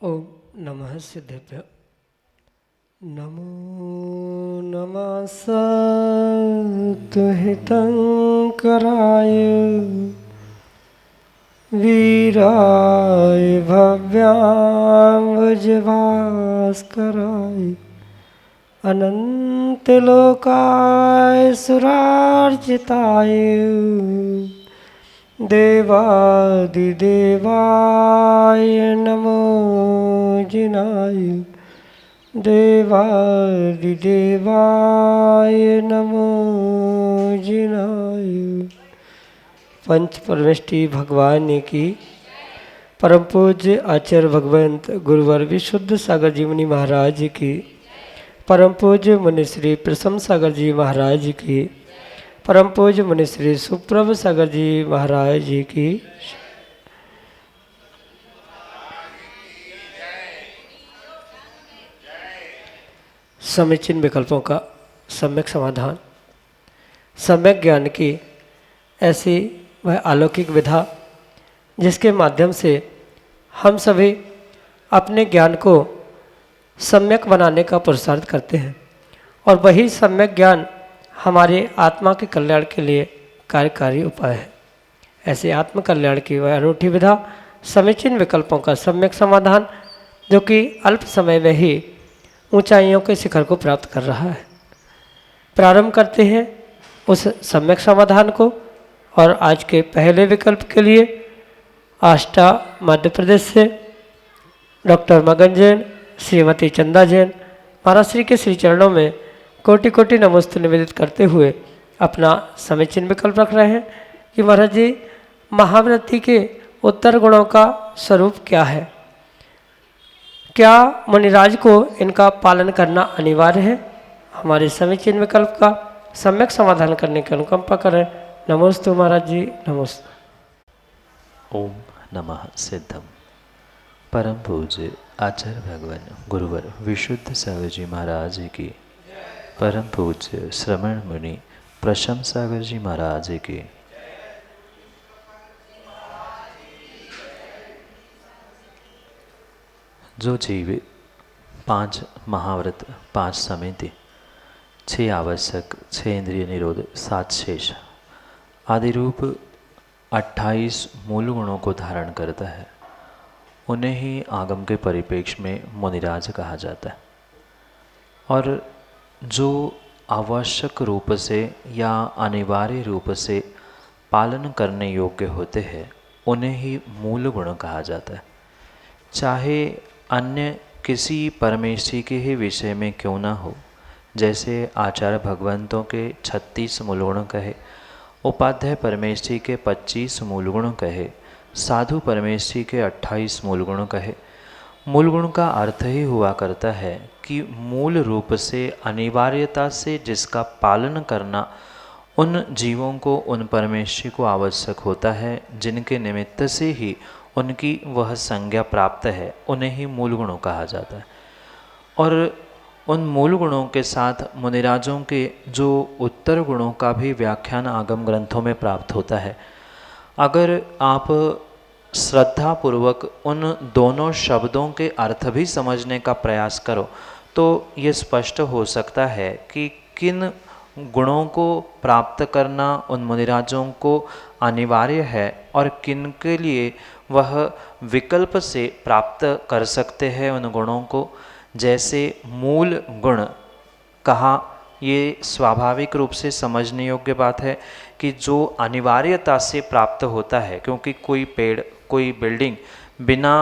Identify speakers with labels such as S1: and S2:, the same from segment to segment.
S1: ओम नमः सिद्धेभ्य। नमो नमः सत्तुहितंकराय वीराय भव्याम्बुजभास्कराय अनंतलोकाय सुरार्चिताय देवादिदेवाय नमो जिनाय देवादिदेवाय नमो जिनाय। पंच परमेष्टि भगवान की परम पूज्य आचार्य भगवंत गुरुवर विशुद्ध सागर जी मुनि महाराज की, परम पूज्य मुनि श्री प्रसम सागर जी महाराज की, परम पूज्य मुनि श्री सुप्रभ सागर जी महाराज जी की। समीचीन विकल्पों का सम्यक समाधान। सम्यक ज्ञान की ऐसी वह अलौकिक विधा जिसके माध्यम से हम सभी अपने ज्ञान को सम्यक बनाने का पुरुषार्थ करते हैं और वही सम्यक ज्ञान हमारे आत्मा के कल्याण के लिए कार्यकारी उपाय है। ऐसे आत्म कल्याण की वह अनूठी विधा समीचीन विकल्पों का सम्यक समाधान जो कि अल्प समय में ही ऊंचाइयों के शिखर को प्राप्त कर रहा है। प्रारंभ करते हैं उस सम्यक समाधान को और आज के पहले विकल्प के लिए आष्टा मध्य प्रदेश से डॉक्टर मगन जैन, श्रीमती चंदा जैन महाराज श्री के श्री चरणों में कोटि कोटि नमस्ते निवेदित करते हुए अपना समीचीन विकल्प रख रहे हैं कि महाराज जी महाव्रती के उत्तर गुणों का स्वरूप क्या है, क्या मुनिराज को इनका पालन करना अनिवार्य है। हमारे समीचीन विकल्प का सम्यक समाधान करने की अनुकंपा करें। नमोस्तु महाराज जी, नमोस्तु।
S2: ओम नमः सिद्धम। परम पूज्य आचार्य भगवान गुरुवर विशुद्ध सागर जी महाराज जी की, परम पूज्य श्रवण मुनि प्रशम सागर जी महाराज जी की। जो जीव 5 महाव्रत, 5 समिति, 6 आवश्यक, 6 इंद्रिय निरोध, 7 शेष आदि रूप 28 मूल गुणों को धारण करता है, उन्हें ही आगम के परिप्रेक्ष्य में मुनिराज कहा जाता है। और जो आवश्यक रूप से या अनिवार्य रूप से पालन करने योग्य होते हैं उन्हें ही मूल गुण कहा जाता है। चाहे अन्य किसी परमेष्ठी के ही विषय में क्यों ना हो, जैसे आचार्य भगवंतों के 36 मूल गुण कहे, उपाध्याय परमेष्ठी के 25 मूल गुण कहे, साधु परमेष्ठी के 28 मूल गुण कहे। मूल गुण का अर्थ ही हुआ करता है कि मूल रूप से अनिवार्यता से जिसका पालन करना उन जीवों को, उन परमेष्ठी को आवश्यक होता है, जिनके निमित्त से ही उनकी वह संज्ञा प्राप्त है, उन्हें ही मूल गुणों कहा जाता है। और उन मूल गुणों के साथ मुनिराजों के जो उत्तर गुणों का भी व्याख्यान आगम ग्रंथों में प्राप्त होता है। अगर आप श्रद्धापूर्वक उन दोनों शब्दों के अर्थ भी समझने का प्रयास करो तो ये स्पष्ट हो सकता है कि किन गुणों को प्राप्त करना उन मुनिराजों को अनिवार्य है और किन के लिए वह विकल्प से प्राप्त कर सकते हैं उन गुणों को। जैसे मूल गुण कहा, ये स्वाभाविक रूप से समझने योग्य बात है कि जो अनिवार्यता से प्राप्त होता है, क्योंकि कोई पेड़, कोई बिल्डिंग बिना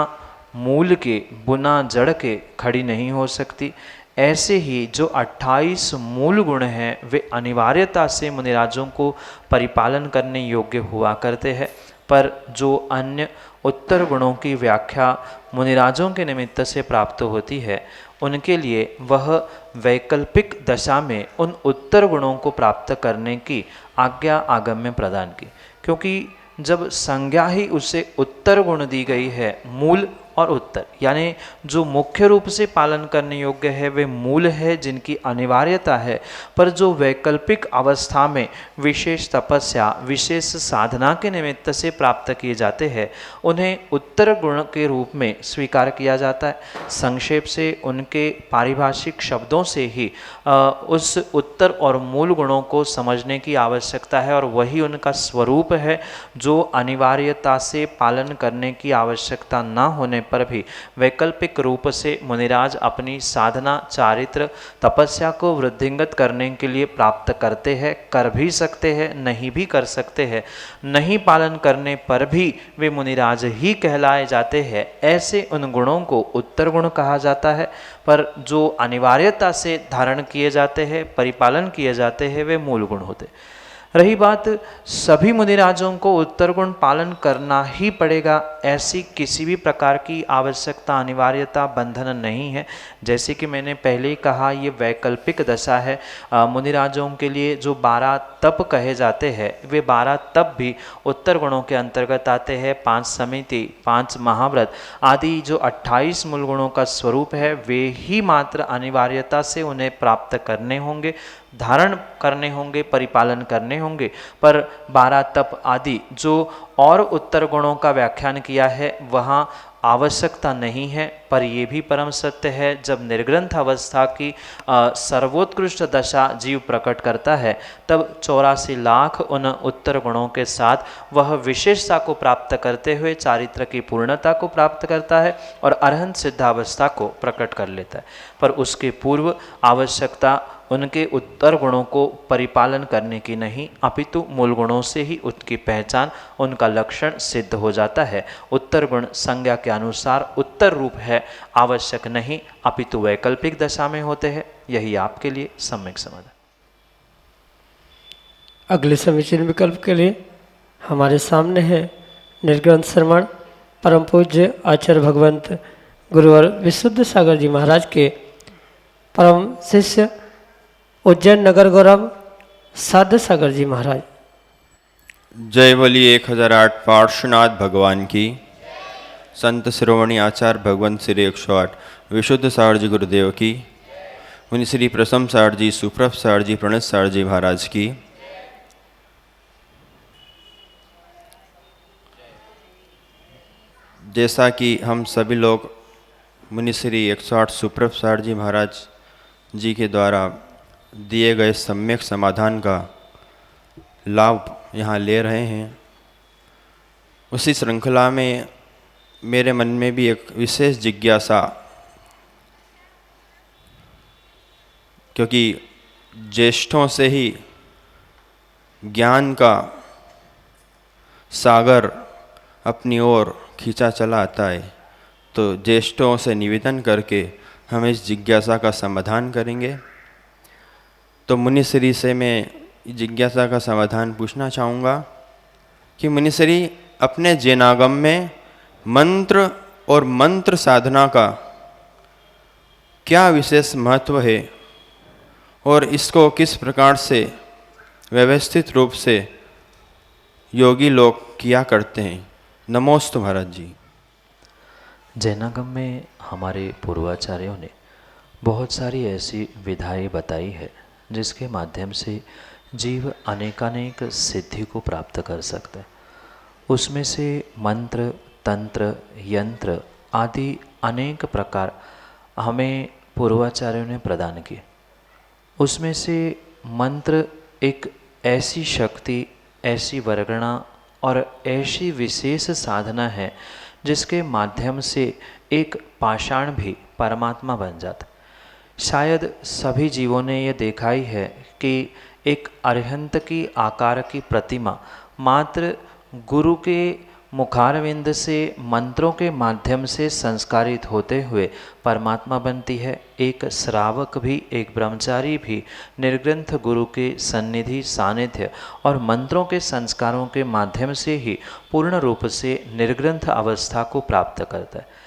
S2: मूल के, बिना जड़ के खड़ी नहीं हो सकती। ऐसे ही जो 28 मूल गुण हैं वे अनिवार्यता से मुनिराजों को परिपालन करने योग्य हुआ करते हैं, पर जो अन्य उत्तर गुणों की व्याख्या मुनिराजों के निमित्त से प्राप्त होती है, उनके लिए वह वैकल्पिक दशा में उन उत्तर गुणों को प्राप्त करने की आज्ञा आगम में प्रदान की, क्योंकि जब संज्ञा ही उसे उत्तर गुण दी गई है, मूल और उत्तर, यानी जो मुख्य रूप से पालन करने योग्य है वे मूल है जिनकी अनिवार्यता है, पर जो वैकल्पिक अवस्था में विशेष तपस्या विशेष साधना के निमित्त से प्राप्त किए जाते हैं उन्हें उत्तर गुण के रूप में स्वीकार किया जाता है। संक्षेप से उनके पारिभाषिक शब्दों से ही उस उत्तर और मूल गुणों को समझने की आवश्यकता है, और वही उनका स्वरूप है जो अनिवार्यता से पालन करने की आवश्यकता न होने पर भी वैकल्पिक रूप से मुनिराज अपनी साधना चारित्र तपस्या को वृद्धिंगत करने के लिए प्राप्त करते हैं, कर भी सकते हैं, नहीं भी कर सकते हैं। नहीं पालन करने पर भी वे मुनिराज ही कहलाए जाते हैं। ऐसे उन गुणों को उत्तर गुण कहा जाता है, पर जो अनिवार्यता से धारण किए जाते हैं, परिपालन किए जाते हैं, वे मूल गुण होते। रही बात सभी मुनिराजों को उत्तर गुण पालन करना ही पड़ेगा, ऐसी किसी भी प्रकार की आवश्यकता अनिवार्यता बंधन नहीं है। जैसे कि मैंने पहले ही कहा, ये वैकल्पिक दशा है। मुनिराजों के लिए जो 12 तप कहे जाते हैं वे 12 तप भी उत्तर गुणों के अंतर्गत आते हैं। 5 समिति, 5 महाव्रत आदि जो 28 मूल गुणों का स्वरूप है वे ही मात्र अनिवार्यता से उन्हें प्राप्त करने होंगे, धारण करने होंगे, परिपालन करने होंगे। पर 12 तप आदि जो और उत्तर गुणों का व्याख्यान किया है वहाँ आवश्यकता नहीं है। पर ये भी परम सत्य है, जब निर्ग्रंथ अवस्था की सर्वोत्कृष्ट दशा जीव प्रकट करता है तब 84 लाख उन उत्तर गुणों के साथ वह विशेषता को प्राप्त करते हुए चारित्र की पूर्णता को प्राप्त करता है और अरहंत सिद्धावस्था को प्रकट कर लेता है। पर उसके पूर्व आवश्यकता उनके उत्तर गुणों को परिपालन करने की नहीं, अपितु मूल गुणों से ही उनकी पहचान, उनका लक्षण सिद्ध हो जाता है। उत्तर गुण संज्ञा के अनुसार उत्तर रूप है, आवश्यक नहीं, अपितु वैकल्पिक दशा में होते हैं। यही आपके लिए सम्यक समाधान।
S1: अगले समीचीन विकल्प के लिए हमारे सामने है निर्ग्रंथ श्रवण परम पूज्य आचार्य भगवंत गुरुवर विशुद्ध सागर जी महाराज के परम शिष्य उज्जैन नगर गौरव साध सागर जी महाराज।
S3: जय बोली 1008 पार्श्वनाथ भगवान की। संत श्रोमणी आचार्य भगवंत श्री 108 विशुद्ध सागर जी गुरुदेव की। मुनि श्री प्रसम सागर जी, सुप्रभ सागर जी, प्रणत सागर जी महाराज की। जैसा कि हम सभी लोग मुनि श्री 108 सुप्रभ सागर जी महाराज जी के द्वारा दिए गए सम्यक समाधान का लाभ यहाँ ले रहे हैं, उसी श्रृंखला में मेरे मन में भी एक विशेष जिज्ञासा, क्योंकि ज्येष्ठों से ही ज्ञान का सागर अपनी ओर खींचा चला आता है, तो ज्येष्ठों से निवेदन करके हम इस जिज्ञासा का समाधान करेंगे। तो मुनिश्री से मैं जिज्ञासा का समाधान पूछना चाहूँगा कि मुनिश्री अपने जैनागम में मंत्र और मंत्र साधना का क्या विशेष महत्व है और इसको किस प्रकार से व्यवस्थित रूप से योगी लोग किया करते हैं। नमोस्तु महाराज जी।
S2: जैनागम में हमारे पूर्वाचार्यों ने बहुत सारी ऐसी विधाएं बताई है जिसके माध्यम से जीव अनेकानेक सिद्धि को प्राप्त कर सकता है। उसमें से मंत्र, तंत्र, यंत्र आदि अनेक प्रकार हमें पूर्वाचार्यों ने प्रदान किए। उसमें से मंत्र एक ऐसी शक्ति, ऐसी वर्गणा और ऐसी विशेष साधना है जिसके माध्यम से एक पाषाण भी परमात्मा बन जाता। शायद सभी जीवों ने यह देखा ही है कि एक अरिहंत की आकार की प्रतिमा मात्र गुरु के मुखारविंद से मंत्रों के माध्यम से संस्कारित होते हुए परमात्मा बनती है। एक श्रावक भी, एक ब्रह्मचारी भी निर्ग्रंथ गुरु के सन्निधि, सानिध्य और मंत्रों के संस्कारों के माध्यम से ही पूर्ण रूप से निर्ग्रंथ अवस्था को प्राप्त करता है।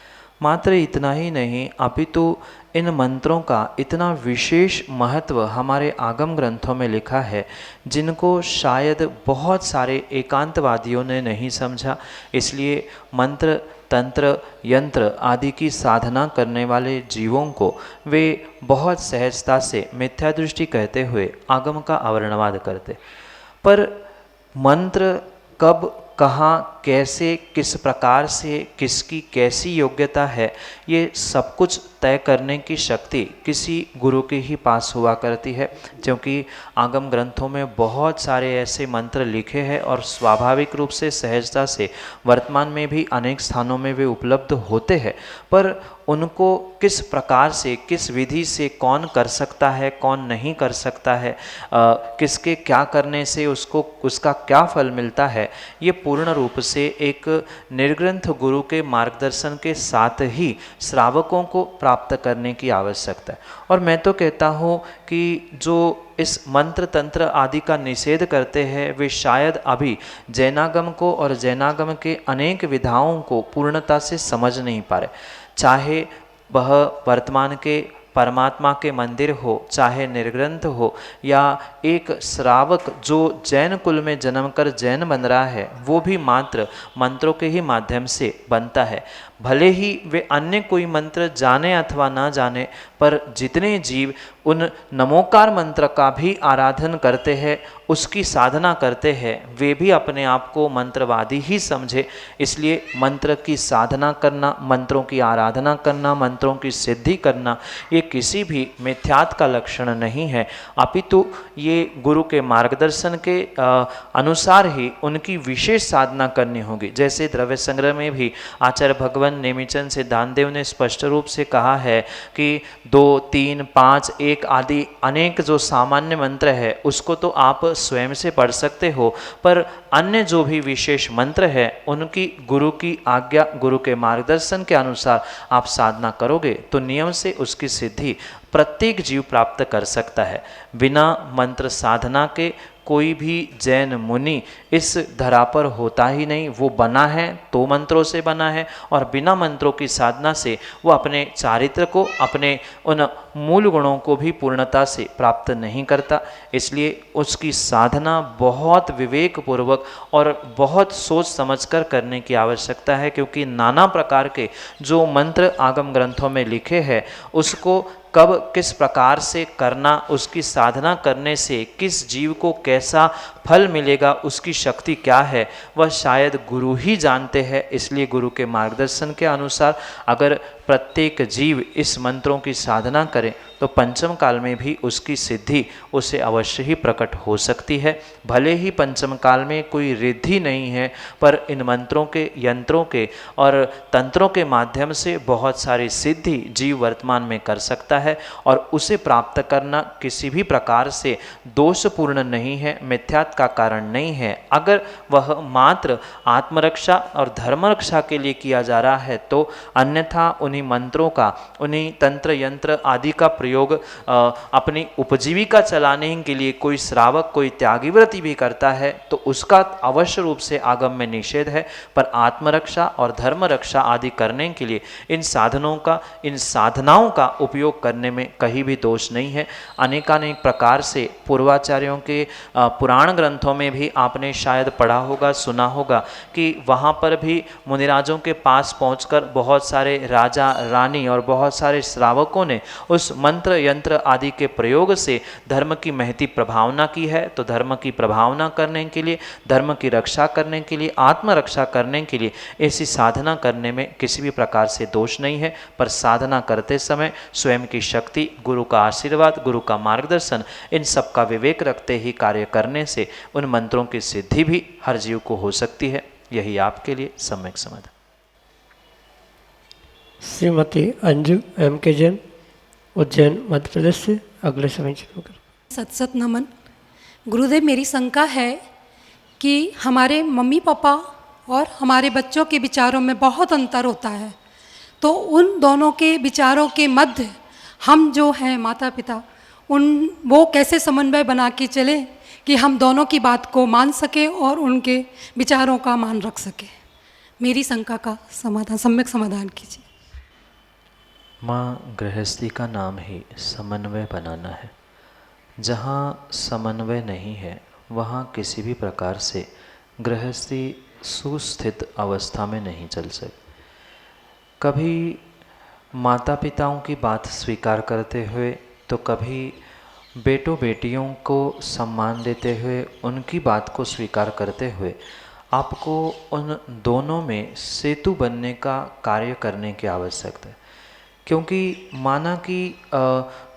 S2: मात्र इतना ही नहीं, अपितु इन मंत्रों का इतना विशेष महत्व हमारे आगम ग्रंथों में लिखा है, जिनको शायद बहुत सारे एकांतवादियों ने नहीं समझा। इसलिए मंत्र, तंत्र, यंत्र आदि की साधना करने वाले जीवों को वे बहुत सहजता से मिथ्या दृष्टि कहते हुए आगम का अवर्णवाद करते। पर मंत्र कब, कहाँ, कैसे, किस प्रकार से, किसकी कैसी योग्यता है, ये सब कुछ तय करने की शक्ति किसी गुरु के ही पास हुआ करती है। क्योंकि आगम ग्रंथों में बहुत सारे ऐसे मंत्र लिखे हैं और स्वाभाविक रूप से, सहजता से वर्तमान में भी अनेक स्थानों में वे उपलब्ध होते हैं। पर उनको किस प्रकार से, किस विधि से कौन कर सकता है, कौन नहीं कर सकता है, किसके क्या करने से उसको उसका क्या फल मिलता है, ये पूर्ण रूप से एक निर्ग्रंथ गुरु के मार्गदर्शन के साथ ही श्रावकों को प्राप्त करने की आवश्यकता है। और मैं तो कहता हूँ कि जो इस मंत्र तंत्र आदि का निषेध करते हैं, वे शायद अभी जैनागम को और जैनागम के अनेक विधाओं को पूर्णता से समझ नहीं पा रहे। चाहे वह वर्तमान के परमात्मा के मंदिर हो, चाहे निर्ग्रंथ हो, या एक श्रावक जो जैन कुल में जन्म कर जैन बन रहा है, वो भी मात्र मंत्रों के ही माध्यम से बनता है। भले ही वे अन्य कोई मंत्र जाने अथवा ना जाने, पर जितने जीव उन नमोकार मंत्र का भी आराधन करते हैं, उसकी साधना करते हैं, वे भी अपने आप को मंत्रवादी ही समझे। इसलिए मंत्र की साधना करना, मंत्रों की आराधना करना, मंत्रों की सिद्धि करना, ये किसी भी मिथ्यात्व का लक्षण नहीं है, अपितु ये गुरु के मार्गदर्शन के अनुसार ही उनकी विशेष साधना करनी होगी। जैसे द्रव्य संग्रह में भी आचार्य भगवान नेमिचंद सिद्धांतदेव ने स्पष्ट रूप से कहा है कि 2, 3, 5, 1 आदि अनेक जो सामान्य मंत्र है उसको तो आप स्वयं से पढ़ सकते हो, पर अन्य जो भी विशेष मंत्र है उनकी गुरु की आज्ञा, गुरु के मार्गदर्शन के अनुसार आप साधना करोगे तो नियम से उसकी सिद्धि प्रत्येक जीव प्राप्त कर सकता है। बिना मंत्र साधना के कोई भी जैन मुनि इस धरा पर होता ही नहीं। वो बना है तो मंत्रों से बना है, और बिना मंत्रों की साधना से वो अपने चारित्र को, अपने उन मूल गुणों को भी पूर्णता से प्राप्त नहीं करता। इसलिए उसकी साधना बहुत विवेकपूर्वक और बहुत सोच समझकर करने की आवश्यकता है, क्योंकि नाना प्रकार के जो मंत्र आगम ग्रंथों में लिखे हैं उसको कब किस प्रकार से करना, उसकी साधना करने से किस जीव को कैसा फल मिलेगा, उसकी शक्ति क्या है, वह शायद गुरु ही जानते हैं। इसलिए गुरु के मार्गदर्शन के अनुसार अगर प्रत्येक जीव इस मंत्रों की साधना करे तो पंचम काल में भी उसकी सिद्धि उसे अवश्य ही प्रकट हो सकती है। भले ही पंचम काल में कोई रिद्धि नहीं है, पर इन मंत्रों के, यंत्रों के और तंत्रों के माध्यम से बहुत सारी सिद्धि जीव वर्तमान में कर सकता है, और उसे प्राप्त करना किसी भी प्रकार से दोषपूर्ण नहीं है, मिथ्यात्व का कारण नहीं है। अगर वह मात्र आत्मरक्षा और धर्म रक्षा के लिए किया जा रहा है तो अन्यथा उन्हीं मंत्रों का, उन्हीं तंत्र यंत्र आदि का प्रयोग अपनी उपजीविका चलाने के लिए कोई श्रावक, कोई त्यागी व्रती भी करता है तो उसका अवश्य रूप से आगम में निषेध है। पर आत्मरक्षा और धर्म रक्षा आदि करने के लिए इन साधनों का, इन साधनाओं का उपयोग करने में कहीं भी दोष नहीं है। अनेकानेक प्रकार से पूर्वाचार्यों के पुराण ग्रंथों में भी आपने शायद पढ़ा होगा, सुना होगा कि वहाँ पर भी मुनिराजों के पास पहुँचकर बहुत सारे राजा, रानी और बहुत सारे श्रावकों ने उस मंत्र यंत्र आदि के प्रयोग से धर्म की महती प्रभावना की है। तो धर्म की प्रभावना करने के लिए, धर्म की रक्षा करने के लिए, आत्मरक्षा करने के लिए ऐसी साधना करने में किसी भी प्रकार से दोष नहीं है। पर साधना करते समय स्वयं की शक्ति, गुरु का आशीर्वाद, गुरु का मार्गदर्शन, इन सब का विवेक रखते ही कार्य करने से उन मंत्रों की सिद्धि भी हर जीव को हो सकती है। यही आपके लिए सम्यक समाधान।
S1: श्रीमती अंजू एम के जैन, उज्जैन, मध्य प्रदेश से अगले समय शुरू करें।
S4: सत नमन। गुरुदेव, मेरी शंका है कि हमारे मम्मी पापा और हमारे बच्चों के विचारों में बहुत अंतर होता है। तो उन दोनों के विचारों के मध्य हम जो हैं माता पिता, वो कैसे समन्वय बना के चलें कि हम दोनों की बात को मान सकें और उनके विचारों का मान रख सकें। मेरी शंका का समाधान, सम्यक समाधान कीजिए।
S2: माँ, गृहस्थी का नाम ही समन्वय बनाना है। जहाँ समन्वय नहीं है वहाँ किसी भी प्रकार से गृहस्थी सुस्थित अवस्था में नहीं चल सकती। कभी माता पिताओं की बात स्वीकार करते हुए तो कभी बेटों बेटियों को सम्मान देते हुए उनकी बात को स्वीकार करते हुए आपको उन दोनों में सेतु बनने का कार्य करने की आवश्यकता है। क्योंकि माना कि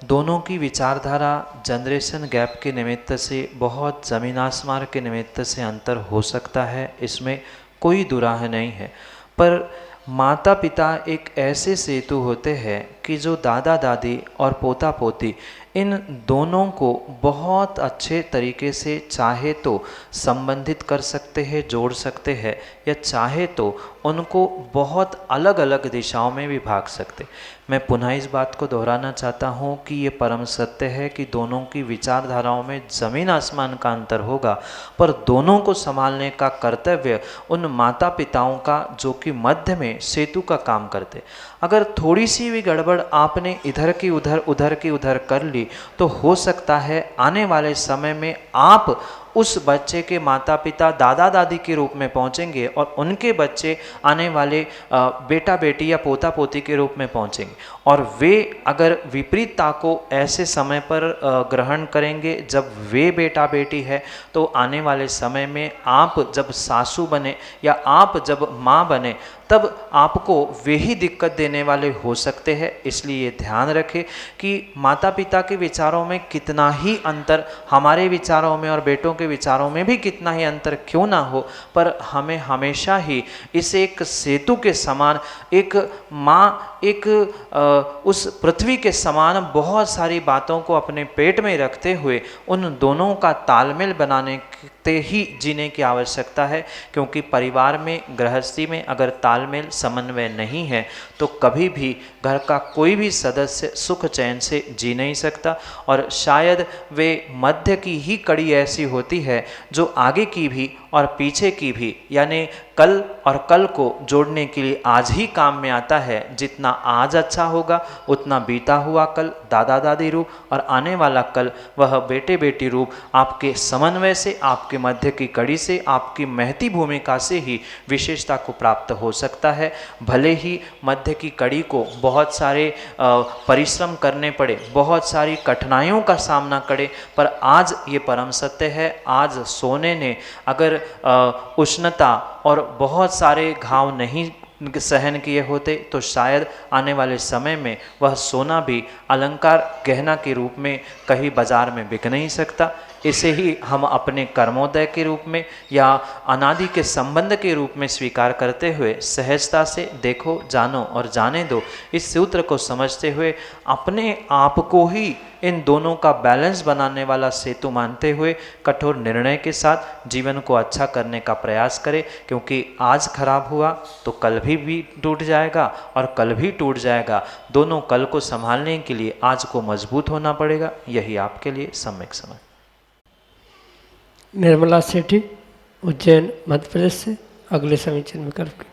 S2: दोनों की विचारधारा जनरेशन गैप के निमित्त से बहुत ज़मीन आसमान के निमित्त से अंतर हो सकता है, इसमें कोई दुराह नहीं है। पर माता पिता एक ऐसे सेतु होते हैं कि जो दादा दादी और पोता पोती इन दोनों को बहुत अच्छे तरीके से चाहे तो संबंधित कर सकते हैं, जोड़ सकते हैं, या चाहे तो उनको बहुत अलग अलग दिशाओं में भी भाग सकते। मैं पुनः इस बात को दोहराना चाहता हूँ कि ये परम सत्य है कि दोनों की विचारधाराओं में ज़मीन आसमान का अंतर होगा, पर दोनों को संभालने का कर्तव्य उन माता पिताओं का जो कि मध्य में सेतु का काम करते। अगर थोड़ी सी भी गड़बड़ आपने इधर की उधर उधर की उधर कर ली तो हो सकता है आने वाले समय में आप उस बच्चे के माता पिता दादा दादी के रूप में पहुंचेंगे और उनके बच्चे आने वाले बेटा बेटी या पोता पोती के रूप में पहुंचेंगे। और वे अगर विपरीतता को ऐसे समय पर ग्रहण करेंगे जब वे बेटा बेटी है, तो आने वाले समय में आप जब सासू बने या आप जब माँ बने तब आपको वे ही दिक्कत देने वाले हो सकते हैं। इसलिए ध्यान रखें कि माता पिता के विचारों में कितना ही अंतर, हमारे विचारों में और बेटों के विचारों में भी कितना ही अंतर क्यों ना हो, पर हमें हमेशा ही इसे एक सेतु के समान, एक माँ एक उस पृथ्वी के समान बहुत सारी बातों को अपने पेट में रखते हुए उन दोनों का तालमेल बनाने ही जीने की आवश्यकता है। क्योंकि परिवार में, गृहस्थी में अगर तालमेल समन्वय नहीं है तो कभी भी घर का कोई भी सदस्य सुख चैन से जी नहीं सकता। और शायद वे मध्य की ही कड़ी ऐसी होती है जो आगे की भी और पीछे की भी, यानी कल और कल को जोड़ने के लिए आज ही काम में आता है। जितना आज अच्छा होगा उतना बीता हुआ कल दादा दादी रूप और आने वाला कल वह बेटे बेटी रूप आपके समन्वय से, आपके मध्य की कड़ी से, आपकी महती भूमिका से ही विशेषता को प्राप्त हो सकता है। भले ही मध्य की कड़ी को बहुत सारे परिश्रम करने पड़े, बहुत सारी कठिनाइयों का सामना करे, पर आज ये परम सत्य है, आज सोने ने अगर उष्णता और बहुत सारे घाव नहीं सहन किए होते तो शायद आने वाले समय में वह सोना भी अलंकार गहना के रूप में कहीं बाजार में बिक नहीं सकता। इसे ही हम अपने कर्मोदय के रूप में या अनादि के संबंध के रूप में स्वीकार करते हुए सहजता से देखो, जानो और जाने दो, इस सूत्र को समझते हुए अपने आप को ही इन दोनों का बैलेंस बनाने वाला सेतु मानते हुए कठोर निर्णय के साथ जीवन को अच्छा करने का प्रयास करें। क्योंकि आज खराब हुआ तो कल भी टूट जाएगा और कल भी टूट जाएगा। दोनों कल को संभालने के लिए आज को मजबूत होना पड़ेगा। यही आपके लिए सम्यक समझ।
S1: निर्मला सेठी, उज्जैन, मध्य प्रदेश से अगले समीचन विकल्प की।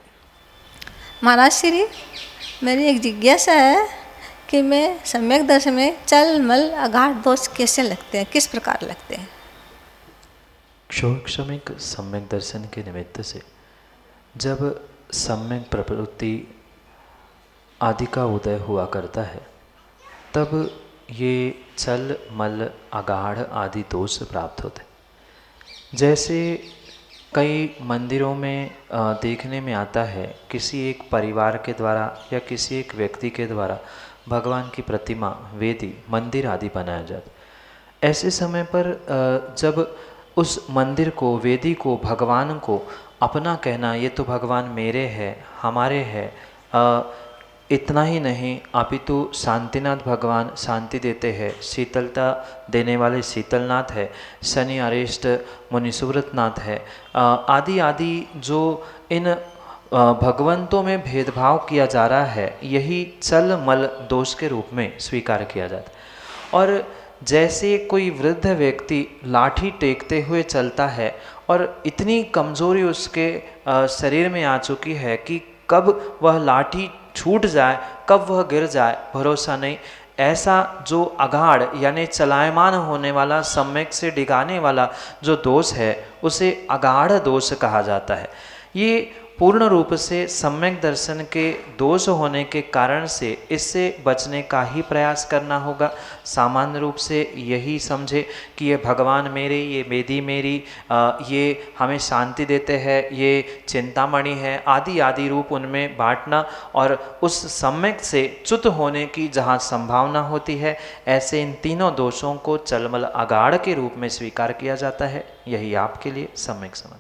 S5: महाराज श्री, मेरी एक जिज्ञासा है कि मैं सम्यक दर्शन में चल मल अगाध दोष कैसे लगते हैं, किस प्रकार लगते हैं?
S2: क्षोक्षमिक सम्यक दर्शन के निमित्त से जब सम्यक प्रवृत्ति आदि का उदय हुआ करता है तब ये चल मल अगाढ़ आदि दोष प्राप्त होते। जैसे कई मंदिरों में देखने में आता है, किसी एक परिवार के द्वारा या किसी एक व्यक्ति के द्वारा भगवान की प्रतिमा, वेदी, मंदिर आदि बनाया जाता। ऐसे समय पर जब उस मंदिर को, वेदी को, भगवान को अपना कहना, ये तो भगवान मेरे हैं, हमारे हैं, इतना ही नहीं, अपितु शांतिनाथ भगवान शांति देते हैं, शीतलता देने वाले शीतलनाथ है, शनि अरिष्ट मुनि सुव्रतनाथ है, आदि आदि जो इन भगवंतों में भेदभाव किया जा रहा है, यही चल मल दोष के रूप में स्वीकार किया जाता है। और जैसे कोई वृद्ध व्यक्ति लाठी टेकते हुए चलता है और इतनी कमजोरी उसके शरीर में आ चुकी है कि कब वह लाठी छूट जाए, कब वह गिर जाए, भरोसा नहीं, ऐसा जो अगाढ़ यानी चलायमान होने वाला, सम्यक से डिगाने वाला जो दोष है, उसे अगाढ़ दोष कहा जाता है। ये पूर्ण रूप से सम्यक दर्शन के दोष होने के कारण से इससे बचने का ही प्रयास करना होगा। सामान्य रूप से यही समझे कि ये भगवान मेरे, ये वेदी मेरी, ये हमें शांति देते हैं, ये चिंतामणि है, आदि आदि रूप उनमें बांटना और उस सम्यक से च्युत होने की जहाँ संभावना होती है, ऐसे इन तीनों दोषों को चलमल अगाढ़ के रूप में स्वीकार किया जाता है। यही आपके लिए सम्यक समझ।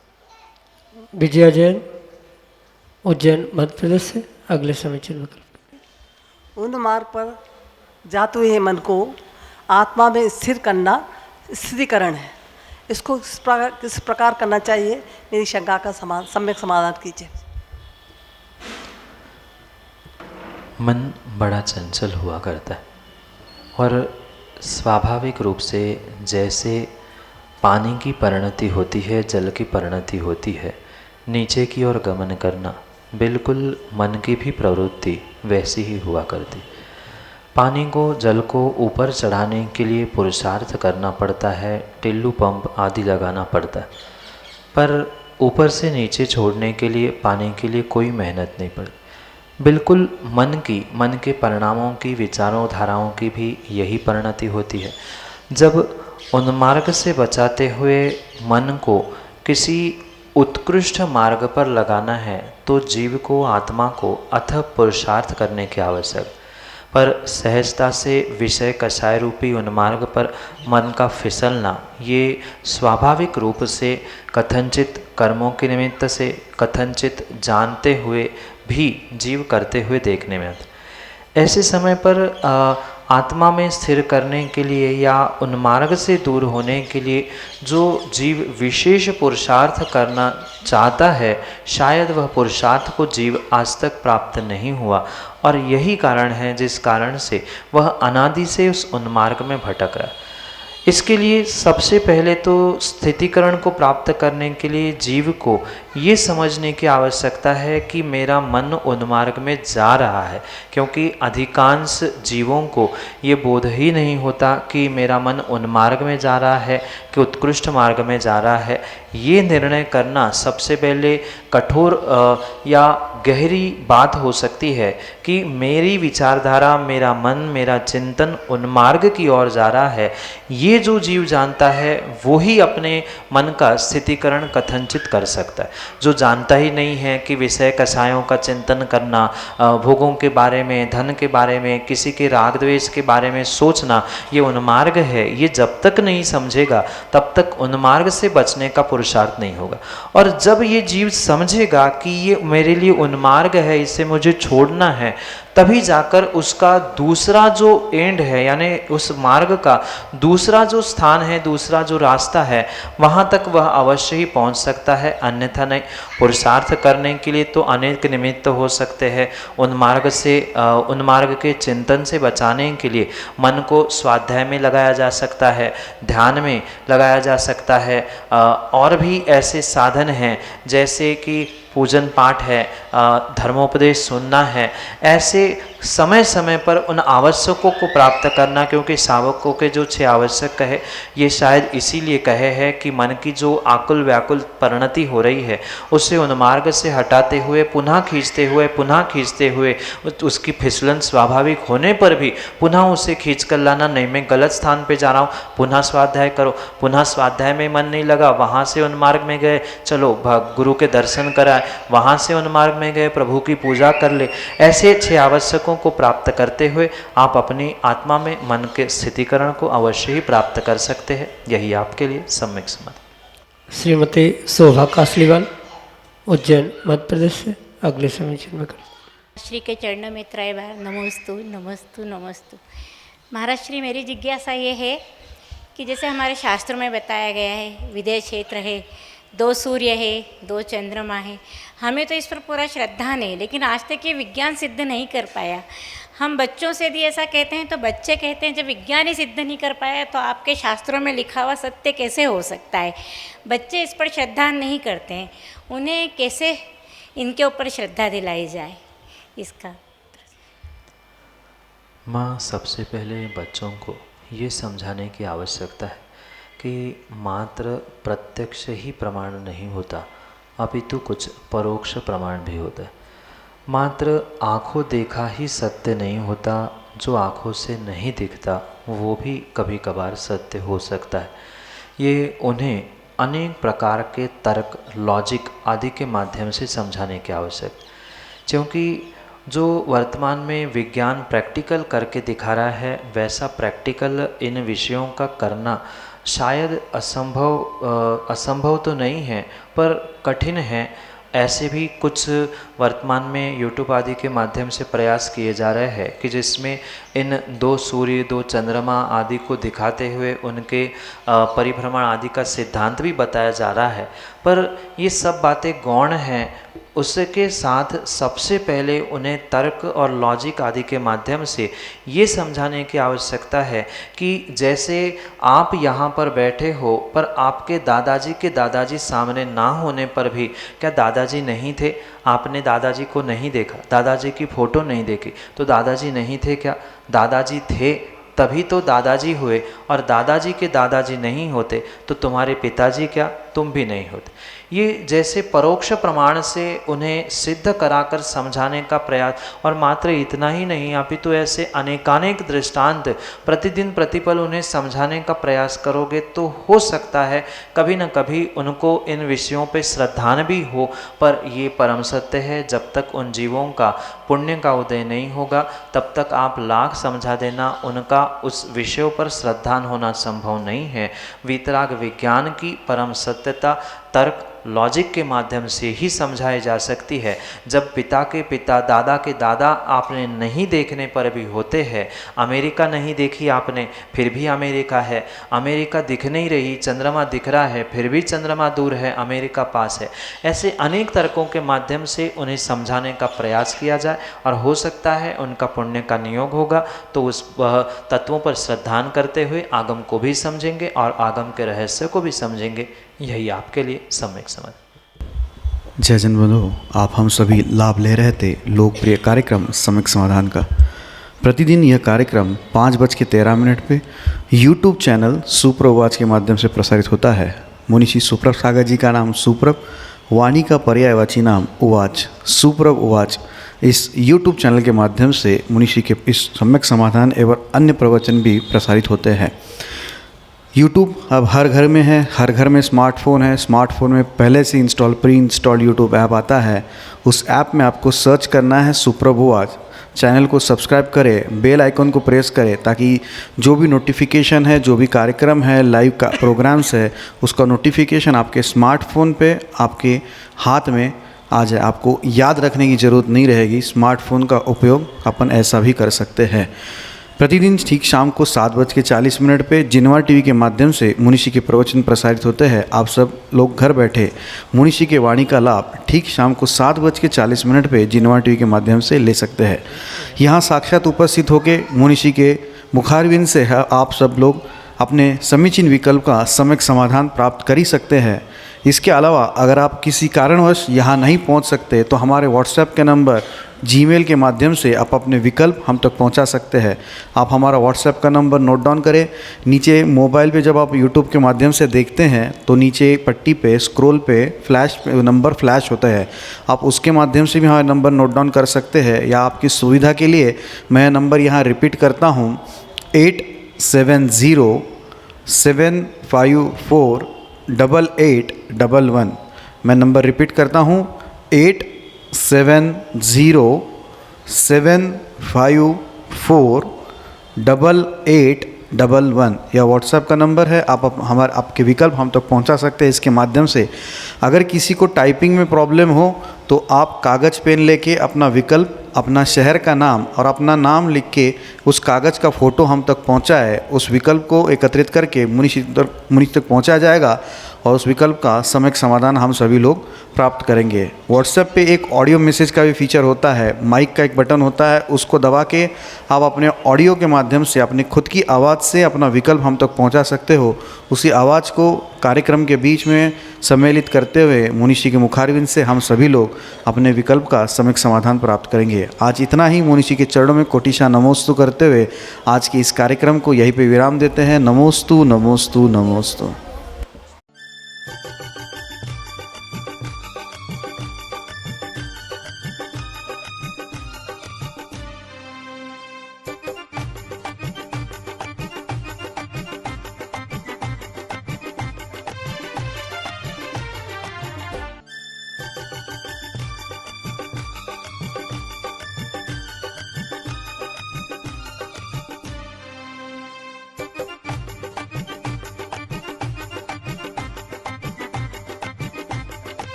S1: विजया जैन, उज्जैन मध्य प्रदेश से अगले समीचीन विकल्प।
S6: उन मार्ग पर जाते हुए मन को आत्मा में स्थिर करना स्थिरीकरण है। इसको किस प्रकार करना चाहिए, मेरी शंका का सम्यक समाधान कीजिए।
S2: मन बड़ा चंचल हुआ करता है और स्वाभाविक रूप से जैसे पानी की परिणति होती है, जल की परिणति होती है, नीचे की ओर गमन करना, बिल्कुल मन की भी प्रवृत्ति वैसी ही हुआ करती। पानी को, जल को ऊपर चढ़ाने के लिए पुरुषार्थ करना पड़ता है, टिल्लू पंप आदि लगाना पड़ता है, पर ऊपर से नीचे छोड़ने के लिए, पानी के लिए कोई मेहनत नहीं पड़ती। बिल्कुल मन के परिणामों की, विचारों धाराओं की भी यही परिणति होती है। जब उन्मार्ग से बचाते हुए मन को किसी उत्कृष्ट मार्ग पर लगाना है तो जीव को, आत्मा को अथक पुरुषार्थ करने की आवश्यक, पर सहजता से विषय कषाय रूपी उन्मार्ग पर मन का फिसलना, ये स्वाभाविक रूप से कथनचित कर्मों के निमित्त से, कथनचित जानते हुए भी जीव करते हुए देखने में आता। ऐसे समय पर आत्मा में स्थिर करने के लिए या उन्मार्ग से दूर होने के लिए जो जीव विशेष पुरुषार्थ करना चाहता है, शायद वह पुरुषार्थ को जीव आज तक प्राप्त नहीं हुआ और यही कारण है जिस कारण से वह अनादि से उस उन्मार्ग में भटक रहा है। इसके लिए सबसे पहले तो स्थितिकरण को प्राप्त करने के लिए जीव को ये समझने की आवश्यकता है कि मेरा मन उन्मार्ग में जा रहा है, क्योंकि अधिकांश जीवों को ये बोध ही नहीं होता कि मेरा मन उन्मार्ग में जा रहा है कि उत्कृष्ट मार्ग में जा रहा है। ये निर्णय करना सबसे पहले कठोर या गहरी बात हो सकती है कि मेरी विचारधारा, मेरा मन, मेरा चिंतन उन्मार्ग की ओर जा रहा है। ये जो जीव जानता है वो ही अपने मन का स्थितिकरण कथनचित कर सकता है। जो जानता ही नहीं है कि विषय कषायों का चिंतन करना, भोगों के बारे में, धन के बारे में, किसी के राग द्वेष के बारे में सोचना, ये उन्मार्ग है, ये जब तक नहीं समझेगा तब तक उन्मार्ग से बचने का पुरुषार्थ नहीं होगा। और जब ये जीव समझेगा कि ये मेरे लिए उन्मार्ग है, इसे मुझे छोड़ना है, तभी जाकर उसका दूसरा जो एंड है, यानी उस मार्ग का दूसरा जो स्थान है, दूसरा जो रास्ता है, वहाँ तक वह अवश्य ही पहुँच सकता है, अन्यथा नहीं। पुरुषार्थ करने के लिए तो अनेक निमित्त हो सकते हैं। उन्मार्ग के चिंतन से बचाने के लिए मन को स्वाध्याय में लगाया जा सकता है, ध्यान में लगाया जा सकता है, और भी ऐसे साधन हैं जैसे कि पूजन पाठ है, धर्मोपदेश सुनना है। ऐसे समय समय पर उन आवश्यकों को प्राप्त करना, क्योंकि शावकों के जो 6 आवश्यक कहे, ये शायद इसीलिए कहे हैं कि मन की जो आकुल व्याकुल परिणति हो रही है उसे उन्मार्ग से हटाते हुए पुनः खींचते हुए उसकी फिसलन स्वाभाविक होने पर भी पुनः उसे खींच कर लाना। नहीं, मैं गलत स्थान पे जा रहा हूँ, पुनः स्वाध्याय करो, पुनः स्वाध्याय में मन नहीं लगा, वहाँ से उन्मार्ग में गए, चलो गुरु के दर्शन कराए, वहाँ से उन्मार्ग में गए, प्रभु की पूजा कर ले। ऐसे 6 आवश्यकों को प्राप्त करते हुए आप अपनी आत्मा में मन के स्थितिकरण को अवश्य ही प्राप्त कर सकते हैं। यही आपके लिए सम्यक समाधान।
S1: श्रीमती शोभा कासलीवाल, उज्जैन मध्य प्रदेश से अगले समीचीन में।
S7: श्री के चरणों में त्रय बार नमोस्तु नमोस्तु नमोस्तु। महाराज श्री, मेरी जिज्ञासा ये है कि जैसे हमारे शास्त्रों में बताया गया है विदेह क्षेत्र है, 2 सूर्य है, 2 चंद्रमा है, हमें तो इस पर पूरा श्रद्धा नहीं, लेकिन आज तक ये विज्ञान सिद्ध नहीं कर पाया। हम बच्चों से भी ऐसा कहते हैं तो बच्चे कहते हैं जब विज्ञान ही सिद्ध नहीं कर पाया तो आपके शास्त्रों में लिखा हुआ सत्य कैसे हो सकता है। बच्चे इस पर श्रद्धा नहीं करते हैं, उन्हें कैसे इनके ऊपर श्रद्धा दिलाई जाए इसका।
S2: माँ, सबसे पहले बच्चों को ये समझाने की आवश्यकता है कि मात्र प्रत्यक्ष ही प्रमाण नहीं होता, अपितु कुछ परोक्ष प्रमाण भी होता है। मात्र आँखों देखा ही सत्य नहीं होता, जो आँखों से नहीं दिखता वो भी कभी कभार सत्य हो सकता है। ये उन्हें अनेक प्रकार के तर्क, लॉजिक आदि के माध्यम से समझाने की आवश्यकता, क्योंकि जो वर्तमान में विज्ञान प्रैक्टिकल करके दिखा रहा है वैसा प्रैक्टिकल इन विषयों का करना शायद असंभव तो नहीं है पर कठिन है। ऐसे भी कुछ वर्तमान में यूट्यूब आदि के माध्यम से प्रयास किए जा रहे हैं कि जिसमें इन 2 सूर्य, 2 चंद्रमा आदि को दिखाते हुए उनके परिभ्रमण आदि का सिद्धांत भी बताया जा रहा है। पर ये सब बातें गौण हैं, उसके साथ सबसे पहले उन्हें तर्क और लॉजिक आदि के माध्यम से ये समझाने की आवश्यकता है कि जैसे आप यहाँ पर बैठे हो पर आपके दादाजी के दादाजी सामने ना होने पर भी क्या दादाजी नहीं थे? आपने दादाजी को नहीं देखा, दादाजी की फ़ोटो नहीं देखी, तो दादाजी नहीं थे क्या? दादाजी थे तभी तो दादाजी हुए, और दादाजी के दादाजी नहीं होते तो तुम्हारे पिताजी क्या, तुम भी नहीं होते। ये जैसे परोक्ष प्रमाण से उन्हें सिद्ध कराकर समझाने का प्रयास, और मात्र इतना ही नहीं अपितु ऐसे अनेकानेक दृष्टांत प्रतिदिन प्रतिपल उन्हें समझाने का प्रयास करोगे तो हो सकता है कभी न कभी उनको इन विषयों पे श्रद्धा भी हो। पर ये परम सत्य है, जब तक उन जीवों का पुण्य का उदय नहीं होगा तब तक आप लाख समझा देना, उनका उस विषयों पर श्रद्धा होना संभव नहीं है। वीतराग विज्ञान की परम सत्यता तर्क लॉजिक के माध्यम से ही समझाई जा सकती है। जब पिता के पिता, दादा के दादा आपने नहीं देखने पर भी होते हैं, अमेरिका नहीं देखी आपने फिर भी अमेरिका है, अमेरिका दिख नहीं रही, चंद्रमा दिख रहा है फिर भी चंद्रमा दूर है, अमेरिका पास है। ऐसे अनेक तर्कों के माध्यम से उन्हें समझाने का प्रयास किया जाए और हो सकता है उनका पुण्य का नियोग होगा तो उस तत्वों पर श्रद्धान करते हुए आगम को भी समझेंगे और आगम के रहस्य को भी समझेंगे। यही आपके लिए सम्यक समझ।
S8: जय जन बंधु, आप हम सभी लाभ ले रहे थे लोकप्रिय कार्यक्रम सम्यक समाधान का। प्रतिदिन यह कार्यक्रम 5:13 पे YouTube चैनल सुप्रभ उवाच के माध्यम से प्रसारित होता है। मुनिषी सुप्रभ सागर जी का नाम सुप्रभ, वाणी का पर्यायवाची नाम उवाच, सुप्रभ उवाच। इस YouTube चैनल के माध्यम से मुनिषी के इस सम्यक समाधान एवं अन्य प्रवचन भी प्रसारित होते हैं। YouTube अब हर घर में है, हर घर में स्मार्टफ़ोन है। स्मार्टफ़ोन में पहले से प्री इंस्टॉल YouTube ऐप आता है। उस ऐप में आपको सर्च करना है सुप्रभ उवाच। चैनल को सब्सक्राइब करें, बेल आइकन को प्रेस करें ताकि जो भी नोटिफिकेशन है, जो भी कार्यक्रम है, लाइव का प्रोग्राम्स है, उसका नोटिफिकेशन आपके स्मार्टफ़ोन पे आपके हाथ में आ जाए। आपको याद रखने की ज़रूरत नहीं रहेगी। स्मार्टफ़ोन का उपयोग अपन ऐसा भी कर सकते हैं। प्रतिदिन ठीक शाम को 7:40 पे जिनवार टीवी के माध्यम से मुनिषी के प्रवचन प्रसारित होते हैं। आप सब लोग घर बैठे मुनिषी के वाणी का लाभ ठीक शाम को 7:40 पे जिनवार टीवी के माध्यम से ले सकते हैं। यहाँ साक्षात उपस्थित होकर मुनिषी के मुखारविंद से आप सब लोग अपने समीचीन विकल्प का सम्यक समाधान प्राप्त कर ही सकते हैं। इसके अलावा अगर आप किसी कारणवश यहाँ नहीं पहुँच सकते तो हमारे व्हाट्सएप के नंबर, जीमेल के माध्यम से आप अपने विकल्प हम तक पहुंचा सकते हैं। आप हमारा व्हाट्सएप का नंबर नोट डाउन करें। नीचे मोबाइल पे जब आप यूट्यूब के माध्यम से देखते हैं तो नीचे पट्टी पे स्क्रॉल पे नंबर फ्लैश होता है। आप उसके माध्यम से भी हमारा नंबर नोट डाउन कर सकते हैं, या आपकी सुविधा के लिए मैं नंबर यहाँ रिपीट करता हूँ 8707548811। मैं नंबर रिपीट करता हूँ 8707548811। यह व्हाट्सएप का नंबर है। आप आपके विकल्प हम तक पहुंचा सकते हैं इसके माध्यम से। अगर किसी को टाइपिंग में प्रॉब्लम हो तो आप कागज़ पेन लेके अपना विकल्प अपना शहर का नाम और अपना नाम लिख के उस कागज़ का फ़ोटो हम तक पहुंचाए, उस विकल्प को एकत्रित करके मुनीष तक पहुंचाया जाएगा और उस विकल्प का सम्यक समाधान हम सभी लोग प्राप्त करेंगे। व्हाट्सएप पे एक ऑडियो मैसेज का भी फीचर होता है, माइक का एक बटन होता है, उसको दबा के आप अपने ऑडियो के माध्यम से अपनी खुद की आवाज़ से अपना विकल्प हम तक पहुंचा सकते हो। उसी आवाज़ को कार्यक्रम के बीच में सम्मिलित करते हुए मुनीषी के मुखारविंद से हम सभी लोग अपने विकल्प का सम्यक समाधान प्राप्त करेंगे। आज इतना ही। मुनीषी के चरणों में कोटिशा नमोस्तु करते हुए आज के इस कार्यक्रम को यहीं पे विराम देते हैं। नमोस्तु नमोस्तु नमोस्तु।